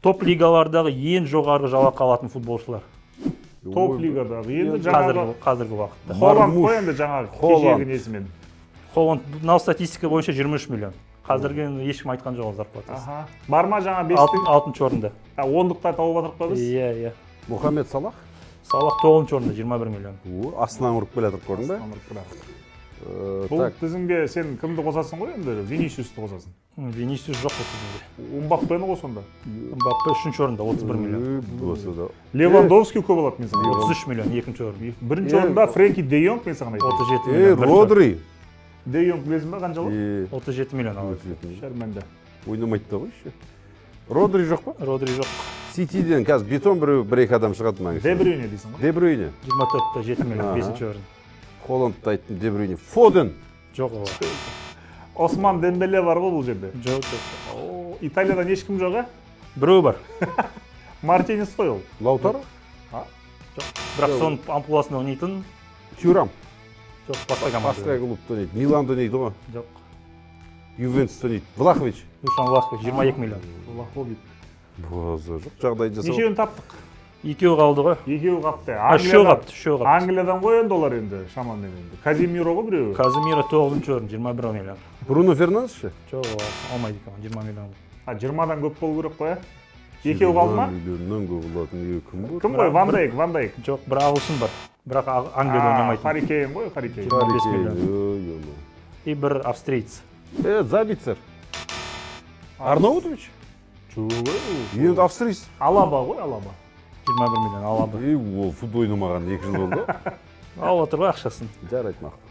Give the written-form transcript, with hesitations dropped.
топ лигалардағы ең жоғарғы жалақы алатын футболшылар. Топ лигадағы енді жаңағы Қазіргі уақытта. Холланд қой енді жаңағы кешегі несімен. Холланд мынау статистика бойынша 23 миллион. Қазіргі ешкім айтқан жоқ зарплатасы. Бар ма жаңа 5-тің? 6-шы орында. Ондықта тауып жатырық па біз? Иә. Мұхаммед Салах? Салах 9-шы орында 21 миллион. Астынан ұрып келе жатырып көрдің бе? Бұл тізімге сен кімді қосасың ғой енді? Винисиусты қосасың. Винисиус жоқ бұл тізімде. Мбаппені қос онда. Мбаппе 3-ші орында 31 миллион. Левандовский көп алады мен саған. 33 миллион 2-ші орын. Бірінші орында Френки де Йонг мен саған айтайын. 37 миллион. Родри. Де Йонг білесің ба қаншалы? 37 миллион алады. Шәрмәнді. Ойнамайды да ғой еще. Родри жоқ па? Родри жоқ. Ситиден қазір бетон бір-екі адам шығады маңыз. Де Брюйне дейсің ғой? Де Брюйне. 24-та 7 миллион 5-ші орын. Холландты айттым, Де Брюйне. Фоден. Жоқ ол. Осман Дембеле бар ғой бұл жерде. Жоқ. Италиядан ешкім жоқ, а? Біреу бар. Мартинес қой ол. Лаутаро. Бірақ соның ампуласында ойнайтын. Тюрам. Жоқ, басқа команда. Басқа клубта ойнайды. Миланда ойнайды ғой. Жоқ. Ювентуста ойнайды. Влахович. Душан Влахович 22 миллион. Влахович. Бозы жоқ жағдай жасау. Нешеуін таптық? Екеуі қалды ғой. Екеуі қапты. Үшеуі қапты. Англиядан ғой енді олар енді шамамен енді. Казимиро ғой біреуі. Казимиро 9-шы орын 21 миллион. Бруно Фернандес ше? Жоқ, алмайды екен 20 миллион. 20-дан көп болу керек қой, а? Екеуі қалды ма? Миллионнан көп болатын кім бар? Кім ғой? Ван Дайк. Жоқ, бір ағылшын бар. Бірақ Англияда ойнамайды. Хари Кейн ғой, Хари Кейн. 25 миллион. И бір австриец. Забицер. Арнаутович? Енді австриец. Алаба ғой, Алаба. 21 миллион Алаба. Ол футбол ойнамаған 2 жыл болды. Алып отыр ғой ақшасын. Жарайды мақұл.